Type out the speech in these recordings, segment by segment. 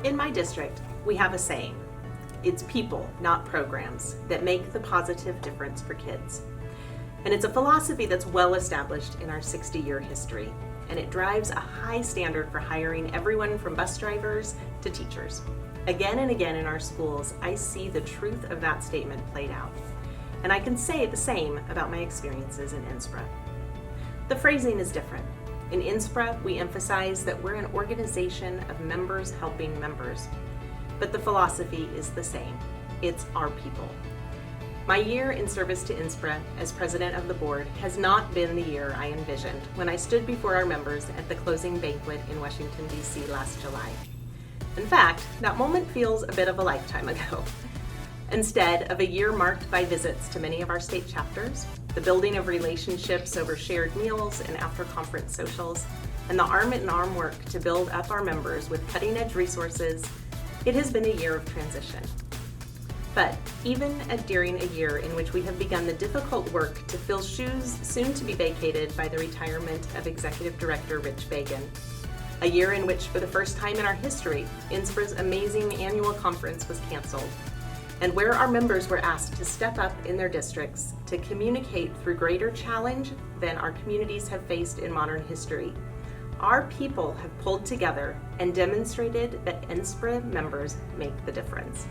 In my district, we have a saying. It's people, not programs, that make the positive difference for kids. And it's a philosophy that's well established in our 60-year history, and it drives a high standard for hiring everyone from bus drivers to teachers. Again and again in our schools, I see the truth of that statement played out. And I can say the same about my experiences in NSPRA. The phrasing is different. In NSPRA, we emphasize that we're an organization of members helping members. But the philosophy is the same. It's our people. My year in service to NSPRA as president of the board has not been the year I envisioned when I stood before our members at the closing banquet in Washington, D.C. last July. In fact, that moment feels a bit of a lifetime ago. Instead of a year marked by visits to many of our state chapters, the building of relationships over shared meals and after-conference socials, and the arm-in-arm work to build up our members with cutting-edge resources, it has been a year of transition. But even during a year in which we have begun the difficult work to fill shoes soon to be vacated by the retirement of Executive Director Rich Fagan, a year in which for the first time in our history, NSPRA's amazing annual conference was canceled, and where our members were asked to step up in their districts to communicate through greater challenge than our communities have faced in modern history. Our people have pulled together and demonstrated that NSPRA members make the difference.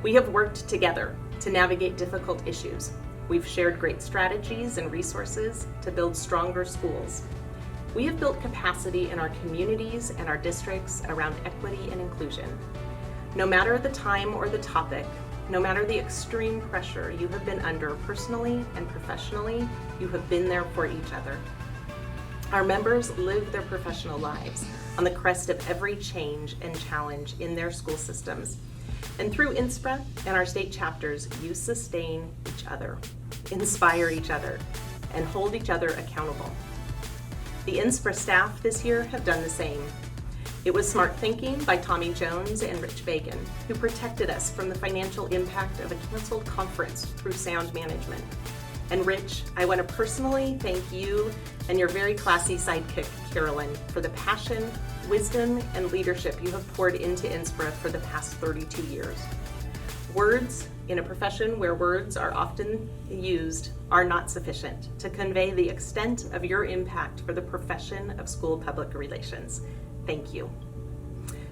We have worked together to navigate difficult issues. We've shared great strategies and resources to build stronger schools. We have built capacity in our communities and our districts around equity and inclusion. No matter the time or the topic, no matter the extreme pressure you have been under personally and professionally, you have been there for each other. Our members live their professional lives on the crest of every change and challenge in their school systems. And through NSPRA and our state chapters, you sustain each other, inspire each other, and hold each other accountable. The NSPRA staff this year have done the same. It was smart thinking by Tommy Jones and Rich Fagan, who protected us from the financial impact of a canceled conference through sound management. And Rich, I want to personally thank you and your very classy sidekick, Carolyn, for the passion, wisdom, and leadership you have poured into NSPRA for the past 32 years. Words, in a profession where words are often used, are not sufficient to convey the extent of your impact for the profession of school public relations. Thank you.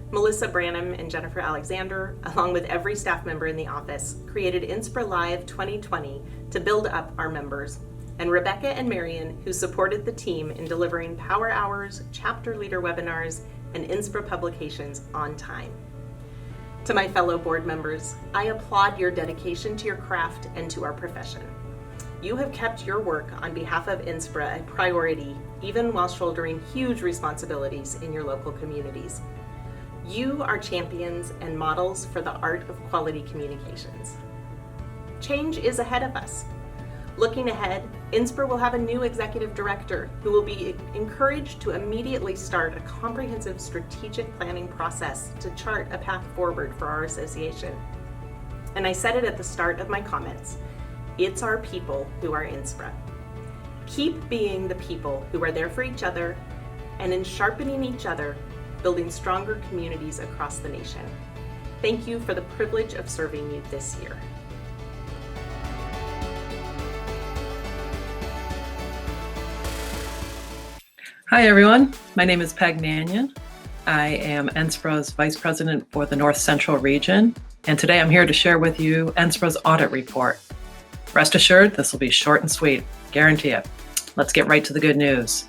Melissa Branham and Jennifer Alexander, along with every staff member in the office, created NSPRA Live 2020 to build up our members. And Rebecca and Mannion, who supported the team in delivering power hours, chapter leader webinars, and NSPRA publications on time. To my fellow board members, I applaud your dedication to your craft and to our profession. You have kept your work on behalf of NSPRA a priority, even while shouldering huge responsibilities in your local communities. You are champions and models for the art of quality communications. Change is ahead of us. Looking ahead, NSPRA will have a new executive director who will be encouraged to immediately start a comprehensive strategic planning process to chart a path forward for our association. And I said it at the start of my comments. It's our people who are NSPRA. Keep being the people who are there for each other, and in sharpening each other, building stronger communities across the nation. Thank you for the privilege of serving you this year. Hi everyone, my name is Peg Mannion. I am NSPRA's Vice President for the North Central region, and today I'm here to share with you NSPRA's audit report. Rest assured, this will be short and sweet, guarantee it. Let's get right to the good news.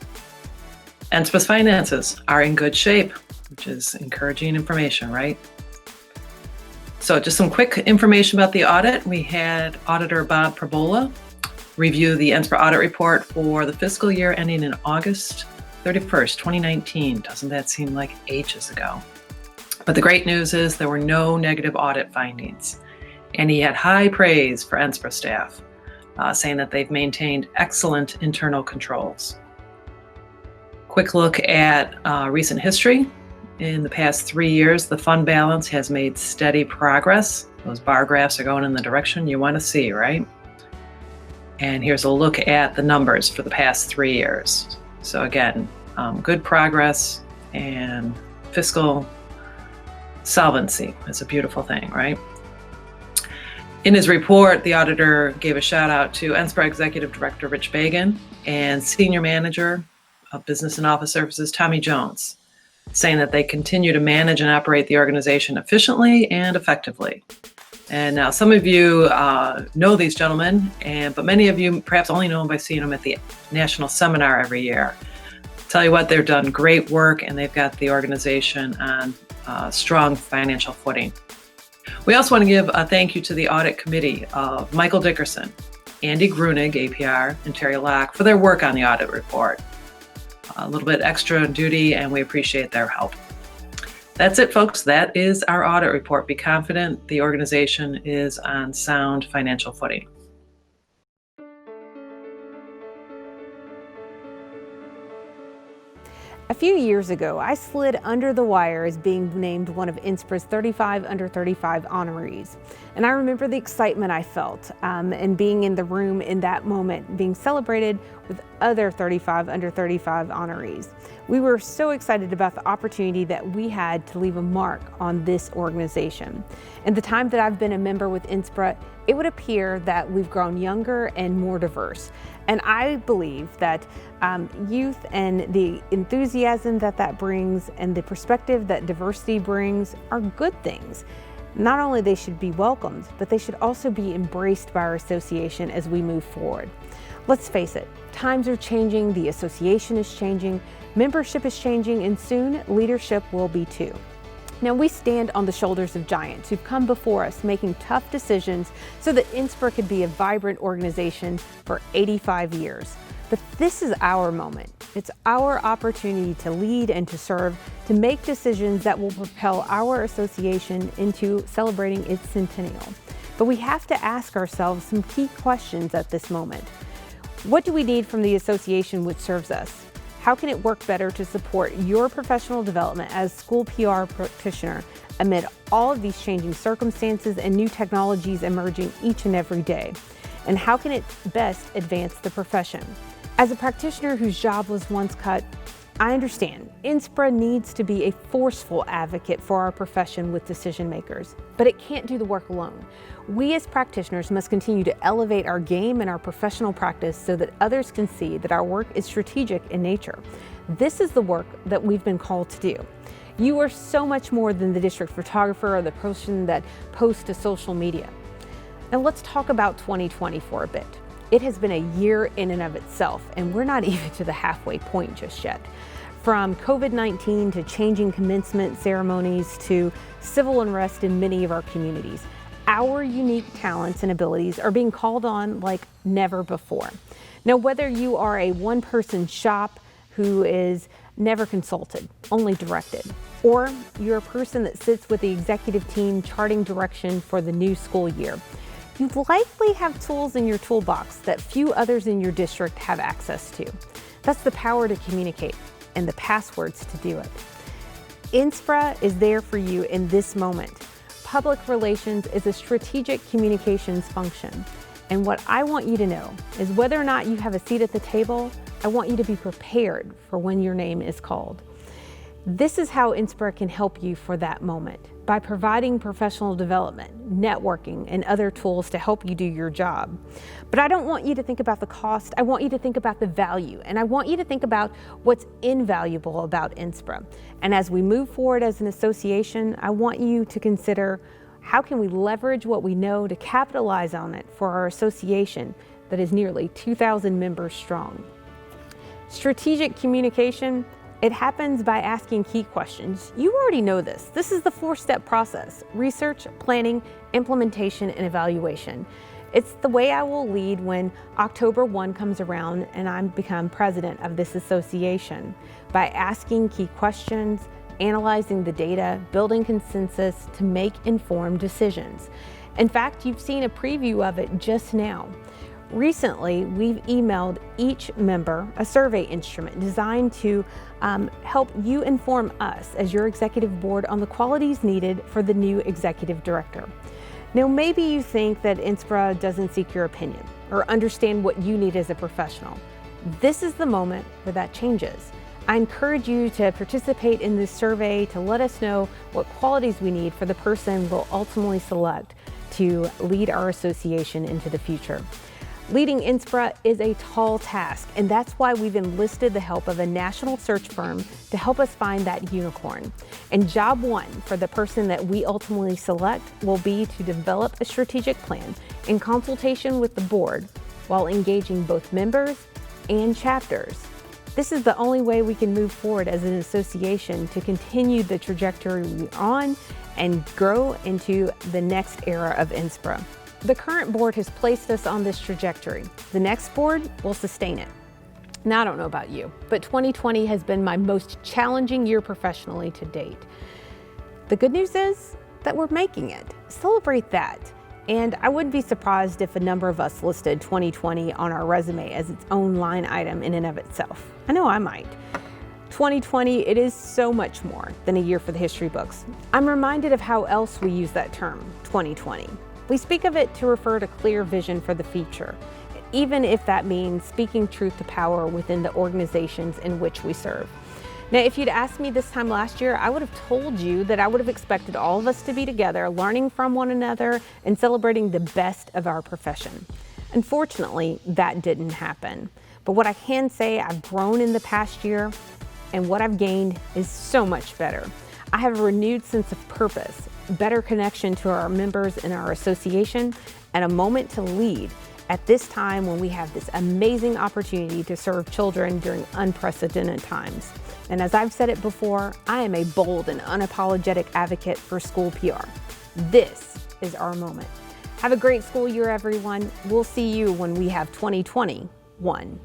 NSPRA's finances are in good shape, which is encouraging information, right? So just some quick information about the audit. We had Auditor Bob Perbola review the NSPRA audit report for the fiscal year ending in August 31st, 2019. Doesn't that seem like ages ago? But the great news is there were no negative audit findings. And he had high praise for NSPRA staff, saying that they've maintained excellent internal controls. Quick look at recent history. In the past 3 years, the fund balance has made steady progress. Those bar graphs are going in the direction you want to see, right? And here's a look at the numbers for the past 3 years. So again, good progress, and fiscal Solvency is a beautiful thing, right? In his report, the auditor gave a shout out to NSPRA Executive Director Rich Bagan and Senior Manager of Business and Office Services Tommy Jones, saying that they continue to manage and operate the organization efficiently and effectively. And now some of you know these gentlemen, but many of you perhaps only know them by seeing them at the National Seminar every year. Tell you what, they've done great work and they've got the organization on strong financial footing. We also want to give a thank you to the Audit Committee of Michael Dickerson, Andy Grunig, APR, and Terry Locke for their work on the audit report. A little bit extra duty, and we appreciate their help. That's it, folks. That is our audit report. Be confident the organization is on sound financial footing. A few years ago, I slid under the wire as being named one of NSPRA's 35 under 35 honorees. And I remember the excitement I felt and being in the room in that moment, being celebrated with other 35 under 35 honorees. We were so excited about the opportunity that we had to leave a mark on this organization. In the time that I've been a member with NSPRA, it would appear that we've grown younger and more diverse. And I believe that youth and the enthusiasm that brings and the perspective that diversity brings are good things. Not only they should be welcomed, but they should also be embraced by our association as we move forward. Let's face it, times are changing, the association is changing, membership is changing, and soon leadership will be too. Now, we stand on the shoulders of giants who've come before us making tough decisions so that NSPRA could be a vibrant organization for 85 years. But this is our moment. It's our opportunity to lead and to serve, to make decisions that will propel our association into celebrating its centennial. But we have to ask ourselves some key questions at this moment. What do we need from the association which serves us? How can it work better to support your professional development as school PR practitioner amid all of these changing circumstances and new technologies emerging each and every day? And how can it best advance the profession? As a practitioner whose job was once cut, I understand NSPRA needs to be a forceful advocate for our profession with decision makers, but it can't do the work alone. We as practitioners must continue to elevate our game and our professional practice so that others can see that our work is strategic in nature. This is the work that we've been called to do. You are so much more than the district photographer or the person that posts to social media. Now let's talk about 2020 for a bit. It has been a year in and of itself, and we're not even to the halfway point just yet. From COVID-19 to changing commencement ceremonies to civil unrest in many of our communities, our unique talents and abilities are being called on like never before. Now, whether you are a one-person shop who is never consulted, only directed, or you're a person that sits with the executive team charting direction for the new school year, you likely have tools in your toolbox that few others in your district have access to. That's the power to communicate and the passwords to do it. NSPRA is there for you in this moment. Public relations is a strategic communications function. And what I want you to know is whether or not you have a seat at the table, I want you to be prepared for when your name is called. This is how NSPRA can help you for that moment, by providing professional development, networking, and other tools to help you do your job. But I don't want you to think about the cost, I want you to think about the value, and I want you to think about what's invaluable about NSPRA. And as we move forward as an association, I want you to consider how can we leverage what we know to capitalize on it for our association that is nearly 2,000 members strong. Strategic communication, it happens by asking key questions. You already know this. This is the 4-step process: research, planning, implementation, and evaluation. It's the way I will lead when October 1 comes around and I become president of this association, by asking key questions, analyzing the data, building consensus to make informed decisions. In fact, you've seen a preview of it just now. Recently, we've emailed each member a survey instrument designed to help you inform us as your executive board on the qualities needed for the new executive director. Now, maybe you think that NSPRA doesn't seek your opinion or understand what you need as a professional. This is the moment where that changes. I encourage you to participate in this survey to let us know what qualities we need for the person we'll ultimately select to lead our association into the future. Leading NSPRA is a tall task, and that's why we've enlisted the help of a national search firm to help us find that unicorn. And job one for the person that we ultimately select will be to develop a strategic plan in consultation with the board while engaging both members and chapters. This is the only way we can move forward as an association to continue the trajectory we're on and grow into the next era of NSPRA. The current board has placed us on this trajectory. The next board will sustain it. Now, I don't know about you, but 2020 has been my most challenging year professionally to date. The good news is that we're making it. Celebrate that. And I wouldn't be surprised if a number of us listed 2020 on our resume as its own line item in and of itself. I know I might. 2020, it is so much more than a year for the history books. I'm reminded of how else we use that term, 2020. We speak of it to refer to clear vision for the future, even if that means speaking truth to power within the organizations in which we serve. Now, if you'd asked me this time last year, I would have told you that I would have expected all of us to be together, learning from one another and celebrating the best of our profession. Unfortunately, that didn't happen. But what I can say, I've grown in the past year, and what I've gained is so much better. I have a renewed sense of purpose, better connection to our members in our association, and a moment to lead at this time when we have this amazing opportunity to serve children during unprecedented times. And as I've said it before, I am a bold and unapologetic advocate for school PR. This is our moment. Have a great school year, everyone. We'll see you when we have 2020 won.